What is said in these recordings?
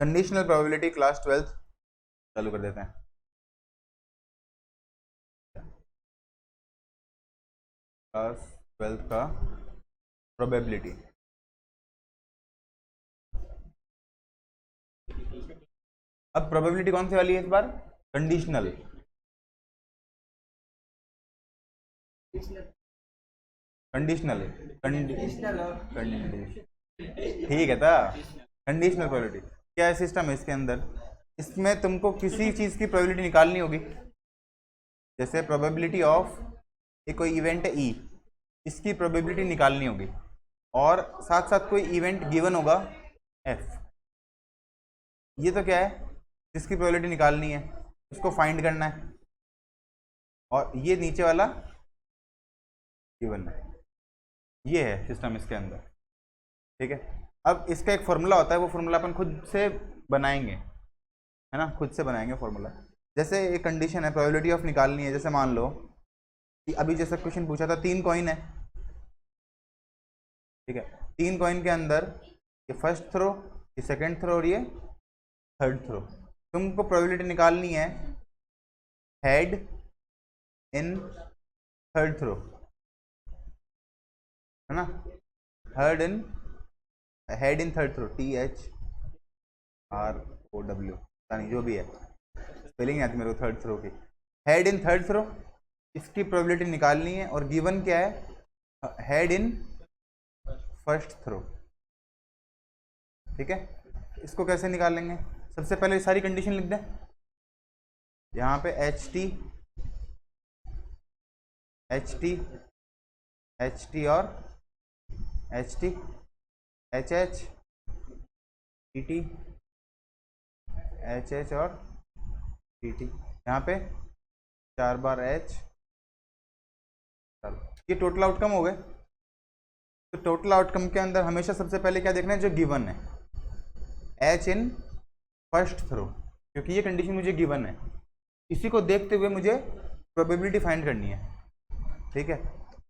Conditional probability class 12th चालू कर देते हैं। क्लास 12th का प्रोबेबिलिटी। अब प्रोबेबिलिटी कौन सी वाली है इस बार? कंडीशनल। कंडीशनल ठीक है था। कंडीशनल प्रोबेबिलिटी क्या सिस्टम है इसके अंदर? इसमें तुमको किसी चीज़ की प्रोबेबिलिटी निकालनी होगी। जैसे प्रोबेबिलिटी ऑफ ये कोई इवेंट है ई, इसकी प्रोबेबिलिटी निकालनी होगी, और साथ साथ कोई इवेंट गिवन होगा एफ। ये तो क्या है? जिसकी प्रोबेबिलिटी निकालनी है उसको फाइंड करना है, और ये नीचे वाला गिवन है। ये है सिस्टम इसके अंदर। ठीक है, अब इसका एक फॉर्मूला होता है, वो फॉर्मूला अपन खुद से बनाएंगे, है ना, खुद से बनाएंगे फॉर्मूला। जैसे एक कंडीशन है, प्रोबेबिलिटी ऑफ निकालनी है। जैसे मान लो कि अभी जैसा क्वेश्चन पूछा था, 3 कॉइन है। ठीक है, 3 कॉइन के अंदर ये फर्स्ट थ्रो, ये सेकंड थ्रो और ये थर्ड थ्रो। तुमको प्रोबेबिलिटी निकालनी है हेड इन थर्ड थ्रो, है ना, head in third throw, THROW, नहीं जो भी है, स्पेलिंग आती मेरे को थर्ड थ्रो की। हेड इन थर्ड थ्रो, इसकी प्रोबेबिलिटी निकालनी है, और गिवन क्या है? Head in first throw. ठीक है, इसको कैसे निकालेंगे? सबसे पहले सारी कंडीशन लिख दें। यहाँ पे HT और HT, HH, TT, HH और TT। यहाँ पे 4 बार H। ये टोटल आउटकम हो गए। तो टोटल आउटकम के अंदर हमेशा सबसे पहले क्या देखना है? जो गिवन है, H इन फर्स्ट थ्रो, क्योंकि ये कंडीशन मुझे गिवन है। इसी को देखते हुए मुझे प्रोबेबिलिटी फाइंड करनी है। ठीक है,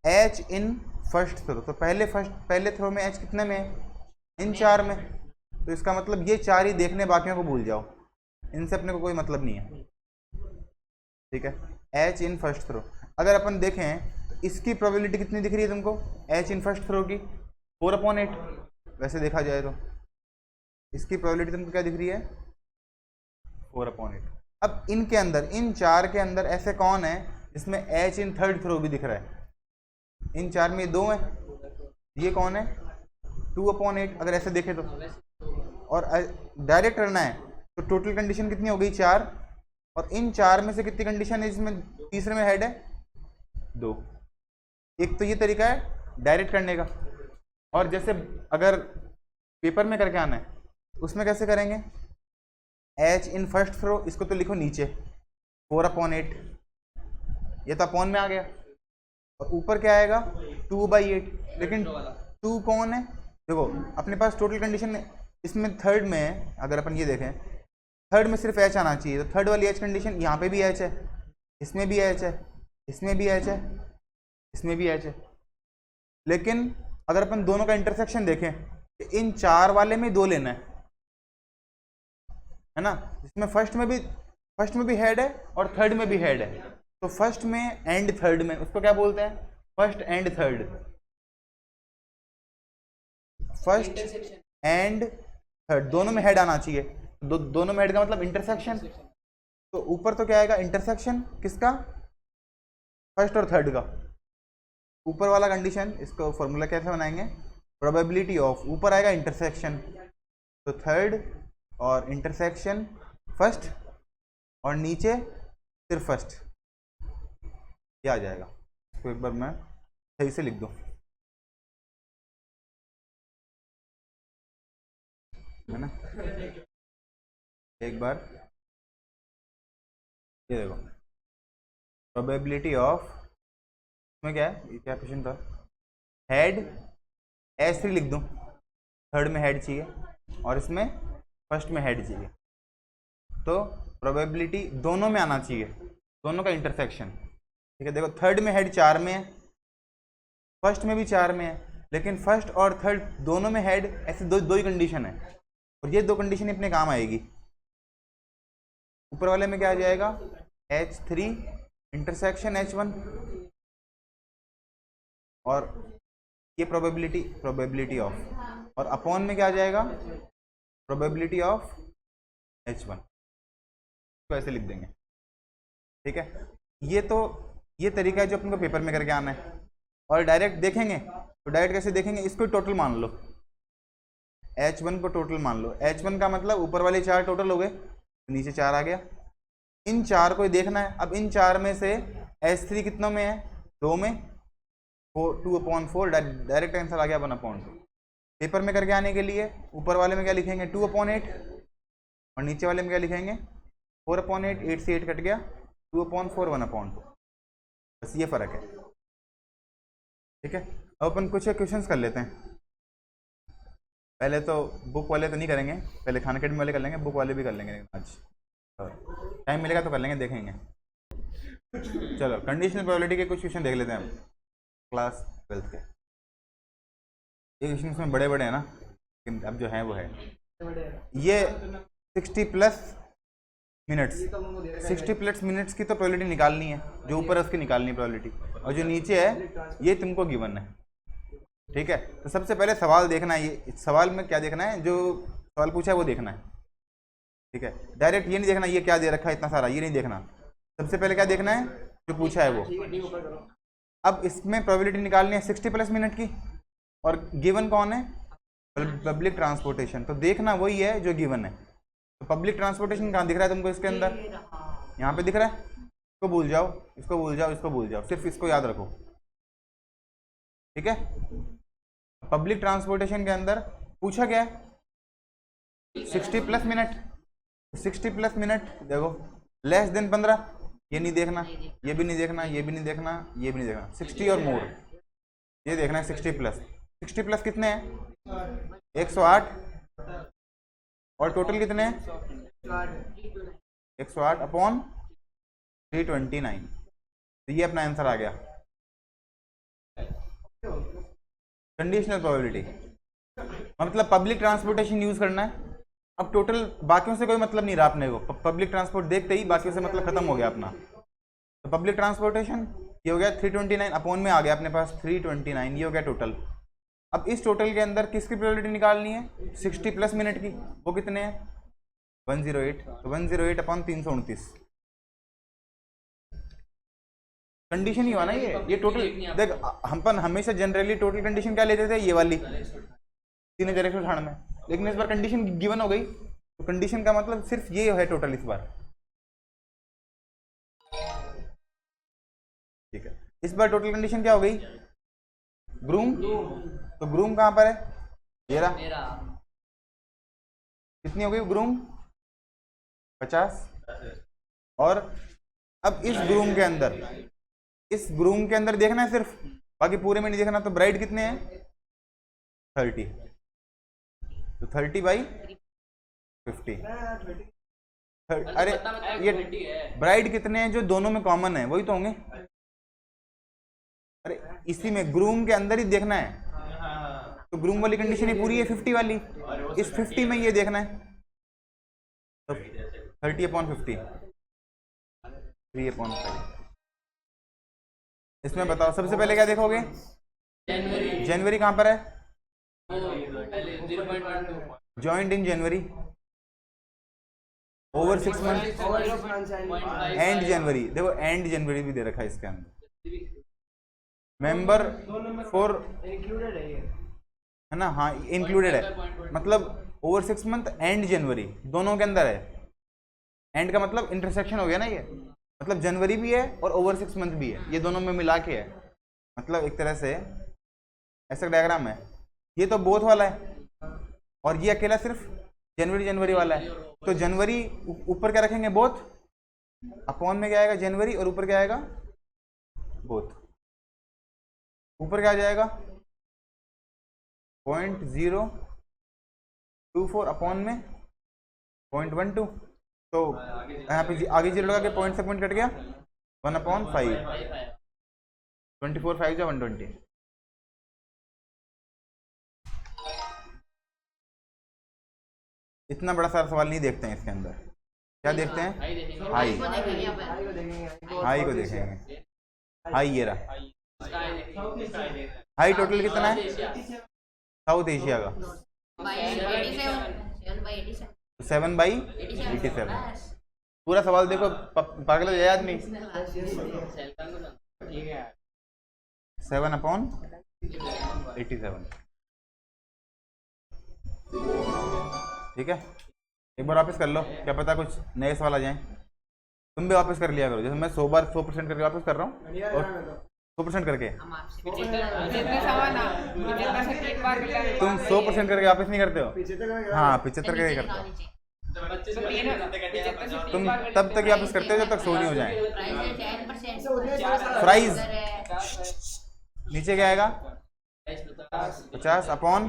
H इन फर्स्ट थ्रो, तो पहले थ्रो में H कितने में है? इन 4 में। तो इसका मतलब ये 4 ही देखने, बाकियों को भूल जाओ, इनसे अपने को कोई मतलब नहीं है। ठीक है, H इन फर्स्ट थ्रो। अगर अपन देखें तो इसकी प्रोबेबिलिटी कितनी दिख रही है तुमको? H इन फर्स्ट थ्रो की 4/8। वैसे देखा जाए तो इसकी प्रोबेबिलिटी तुमको क्या दिख रही है? 4/8। अब इनके अंदर, इन 4 के अंदर ऐसे कौन है जिसमें H इन थर्ड थ्रो भी दिख रहा है? इन 4 में 2 है। ये कौन है? 2/8 अगर ऐसे देखे तो। और डायरेक्ट करना है तो टोटल कंडीशन कितनी हो गई? 4। और इन 4 में से कितनी कंडीशन है जिसमें तीसरे में हेड है? 2। एक तो ये तरीका है डायरेक्ट करने का, और जैसे अगर पेपर में करके आना है उसमें कैसे करेंगे? H इन फर्स्ट थ्रो, इसको तो लिखो नीचे 4/8, ये तो अपॉन में आ गया, और ऊपर क्या आएगा? 2/8। लेकिन 2 कौन है? देखो अपने पास टोटल कंडीशन इसमें थर्ड में है। अगर अपन ये देखें, थर्ड में सिर्फ H आना चाहिए, तो थर्ड वाली H कंडीशन यहाँ पे भी H है, इसमें भी H है, इसमें भी H है, इसमें भी H है। लेकिन अगर अपन दोनों का इंटरसेक्शन देखें, इन 4 वाले में 2 लेना है ना, जिसमें फर्स्ट में भी हेड है और थर्ड में भी हेड है। तो फर्स्ट में एंड थर्ड में, उसको क्या बोलते हैं? First and third. First and third दोनों में हेड आना चाहिए। दोनों में हेड का मतलब इंटरसेक्शन। तो ऊपर तो क्या आएगा? इंटरसेक्शन किसका? फर्स्ट और थर्ड का। ऊपर वाला कंडीशन, इसको फॉर्मूला कैसे बनाएंगे? प्रोबेबिलिटी ऑफ, ऊपर आएगा इंटरसेक्शन, तो थर्ड और इंटरसेक्शन फर्स्ट, और नीचे सिर्फ फर्स्ट, ये आ जाएगा। तो एक बार मैं सही से लिख दूं, है ना, एक बार ये देखो, प्रोबेबिलिटी ऑफ, इसमें क्या है? ये क्या क्वेश्चन था? हेड H3 लिख दूं, थर्ड में हेड चाहिए और इसमें फर्स्ट में हेड चाहिए, तो प्रोबेबिलिटी दोनों में आना चाहिए, दोनों का इंटरसेक्शन। ठीक है, देखो थर्ड में हेड 4 में है, फर्स्ट में भी 4 में है, लेकिन फर्स्ट और थर्ड दोनों में हेड, ऐसे दो ही कंडीशन है। और ये दो कंडीशन अपने काम आएगी। ऊपर वाले में क्या आ जाएगा, H3 इंटरसेक्शन H1, और ये प्रोबेबिलिटी ऑफ, और अपॉन में क्या आ जाएगा, प्रोबेबिलिटी ऑफ H1, तो ऐसे लिख देंगे। ठीक है, ये तरीका है जो अपन को पेपर में करके आना है। और डायरेक्ट देखेंगे तो डायरेक्ट कैसे देखेंगे, इसको टोटल मान लो, H1 को टोटल मान लो। H1 का मतलब ऊपर वाले 4 टोटल हो गए, नीचे 4 आ गया। इन 4 को देखना है। अब इन 4 में से H3 कितनों में है, 2 में, 2/4, डायरेक्ट आंसर आ गया 1/2। पेपर में करके आने के लिए ऊपर वाले में क्या लिखेंगे, 2/8, और नीचे वाले में क्या लिखेंगे, 4/8। 8 से 8 कट गया, 2/4, 1/2। बस ये फर्क है। ठीक है, अब अपन कुछ क्वेश्चंस कर लेते हैं। पहले तो बुक वाले तो नहीं करेंगे, पहले खान अकेडमी वाले कर लेंगे, बुक वाले भी कर लेंगे आज, टाइम मिलेगा तो कर लेंगे, देखेंगे। चलो कंडीशनल प्रोबेबिलिटी के कुछ क्वेश्चन देख लेते हैं हम, क्लास 12th के। ये क्वेश्चन इसमें बड़े बड़े हैं ना, लेकिन अब जो है वो है ये 60+ मिनट्स, 60+ मिनट्स की तो प्रोबेबिलिटी निकालनी है, जो ऊपर है उसकी निकालनी है प्रोबेबिलिटी, और जो नीचे है ये तुमको गिवन है। ठीक है, तो सबसे पहले सवाल देखना है, ये सवाल में क्या देखना है, जो सवाल पूछा है वो देखना है। ठीक है, डायरेक्ट ये नहीं देखना ये क्या दे रखा है इतना सारा, ये नहीं देखना। सबसे पहले क्या देखना है, जो पूछा है वो। अब इसमें प्रोबेबिलिटी निकालनी है 60+ मिनट की, और गिवन कौन है, पब्लिक ट्रांसपोर्टेशन, तो देखना वही है जो गिवन है। तो पब्लिक ट्रांसपोर्टेशन कहाँ दिख रहा है तुमको, इसके अंदर यहाँ पे दिख रहा है। इसको भूल जाओ, इसको भूल जाओ, इसको भूल जाओ, सिर्फ इसको याद रखो। ठीक है, पब्लिक ट्रांसपोर्टेशन के अंदर पूछा क्या है, 60+ मिनट। 60+ मिनट देखो, लेस देन 15, ये नहीं देखना, ये भी नहीं देखना, ये भी नहीं देखना, ये भी नहीं देखना, 60 और मोर ये देखना है। 60+, 60+ कितने हैं, 108, और टोटल कितने हैं, 108/329, तो ये अपना आंसर आ गया। कंडीशनल प्रोबेबिलिटी मतलब पब्लिक ट्रांसपोर्टेशन यूज करना है। अब टोटल बाकियों से कोई मतलब नहीं रहा अपने को, पब्लिक ट्रांसपोर्ट देखते ही बाकियों से मतलब खत्म हो गया अपना। तो पब्लिक ट्रांसपोर्टेशन ये हो गया 329, अपॉन में आ गया अपने पास 329, ये हो गया टोटल। अब इस टोटल के अंदर किसकी प्रोबेबिलिटी निकालनी है, 60+ मिनट की, वो कितने हैं, 108, तो 108/329। कंडीशन ही हुआ ना ये टोटल। देख हम हमेशा जनरली टोटल कंडीशन क्या लेते थे, ये वाली 3,198 में, लेकिन इस बार कंडीशन गिवन हो गई, तो कंडीशन का मतलब सिर्फ ये है टोटल इस बार। ठीक है, इस बार टोटल कंडीशन क्या हो गई, ग्रूम, तो ग्रूम कहां पर है, ये रहा, कितनी हो गई ग्रूम, 50। और अब इस ग्रूम के अंदर देखना है सिर्फ, बाकी पूरे में नहीं देखना। तो ब्राइड कितने हैं, 30, तो 30/50। अरे ये ब्राइड कितने हैं जो दोनों में कॉमन है, वही तो होंगे। अरे इसी में ग्रूम के अंदर ही देखना है, तो ग्रूम वाली कंडीशन ही पूरी है 50 वाली, इस 50 में ये देखना है, तो 30/50, 3/5। इसमें बताओ सबसे पहले क्या देखोगे, जनवरी कहां पर है, joint in January, over 6 month, and January, देखो एंड जनवरी भी दे रखा है इसके अंदर, मेंबर फॉर है ना, हाँ इंक्लूडेड है, मतलब ओवर 6 मंथ एंड जनवरी दोनों के अंदर है। एंड का मतलब इंटरसेक्शन हो गया ना, ये मतलब जनवरी भी है और ओवर 6 मंथ भी है, ये दोनों में मिला के है, मतलब एक तरह से ऐसा डायग्राम है। ये तो बोथ वाला है, और ये अकेला सिर्फ जनवरी वाला है। तो जनवरी ऊपर क्या रखेंगे, बोथ, अपॉन में क्या आएगा, जनवरी, और ऊपर क्या आएगा, बोथ। ऊपर क्या आ जाएगा, 0.024, अपॉन में 0.12, तो यहाँ पे आगे 0 लगा के पॉइंट से पॉइंट कट गया, 1/5, 24 5 जा 120। इतना बड़ा सारा सवाल नहीं देखते हैं इसके अंदर। क्या देखते हैं? हाई। हाई को देखेंगे। हाई ये रहा। हाई टोटल कितना है साउथ एशिया का? 7/87। पूरा सवाल देखो, पागल हो जाए आदमी। 7/87। ठीक है, एक बार वापस कर लो, क्या पता कुछ नए सवाल आ जाएं। तुम भी वापस कर लिया करो, जैसे मैं 100 बार 100% करके वापस कर रहा हूँ, और 100% करके तुम 100% करके वापस नहीं करते हो? हाँ 75 करके करते हो तुम, तब तक वापस करते हो जब तक 100 नहीं हो जाए। प्राइस नीचे क्या आएगा? 50 अपॉन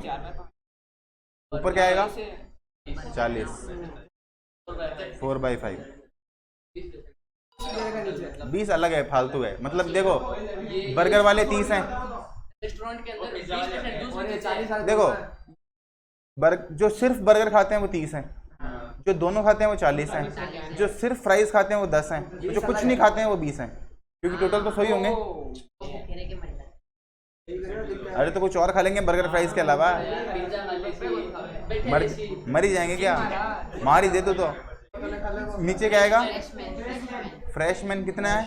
ऊपर क्या आएगा? 40। 4/5। 20 अलग है, फालतू है। मतलब देखो, बर्गर वाले 30 हैं। देखो जो सिर्फ बर्गर खाते हैं वो 30 हैं, जो दोनों खाते हैं वो 40 हैं, जो सिर्फ फ्राइज खाते हैं वो 10 हैं, जो कुछ नहीं खाते हैं वो 20 हैं, क्योंकि टोटल तो 100 ही होंगे। अरे तो कुछ और खा लेंगे बर्गर फ्राइज के अलावा? मर ही जाएंगे क्या? मार ही दे तो। नीचे क्या आएगा? फ्रेशमैन कितना है?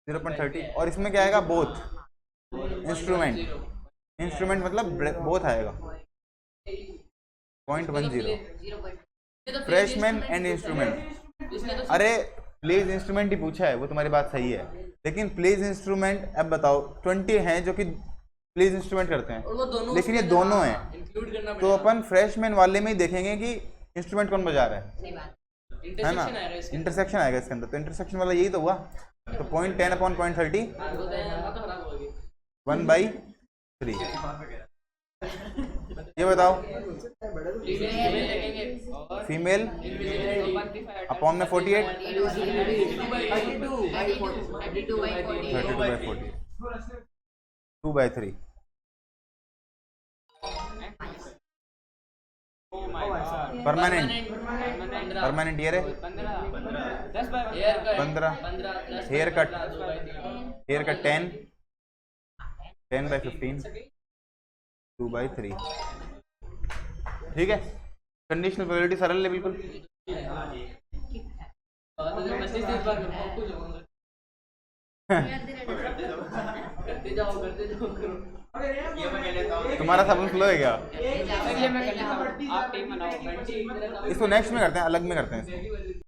0.30। और इसमें क्या आएगा? बोथ। इंस्ट्रूमेंट मतलब बोथ आएगा 0.10। Freshman and instrument. अरे प्लेज इंस्ट्रूमेंट ही पूछा है, वो तुम्हारी बात सही है, लेकिन प्लेज इंस्ट्रूमेंट अब बताओ 20 हैं जो कि प्लेज इंस्ट्रूमेंट करते हैं, लेकिन ये दोनों हैं, तो अपन फ्रेशमैन वाले में ही देखेंगे कि इंस्ट्रूमेंट कौन बजा रहा है ना? इंटरसेक्शन आएगा इसके अंदर, तो इंटरसेक्शन वाला यही तो हुआ। तो 0.10 अपॉन 0.30 1/3। ये बताओ, फीमेल अपॉन में 48 32/40 2/3। परमानेंट ये रहे 15। Hair cut 10/15 2/3। ठीक है, कंडीशनल प्रोबेबिलिटी सरल है बिल्कुल। तुम्हारा सबूत स्लो है क्या? इसको नेक्स्ट में करते हैं, अलग में करते हैं इसको।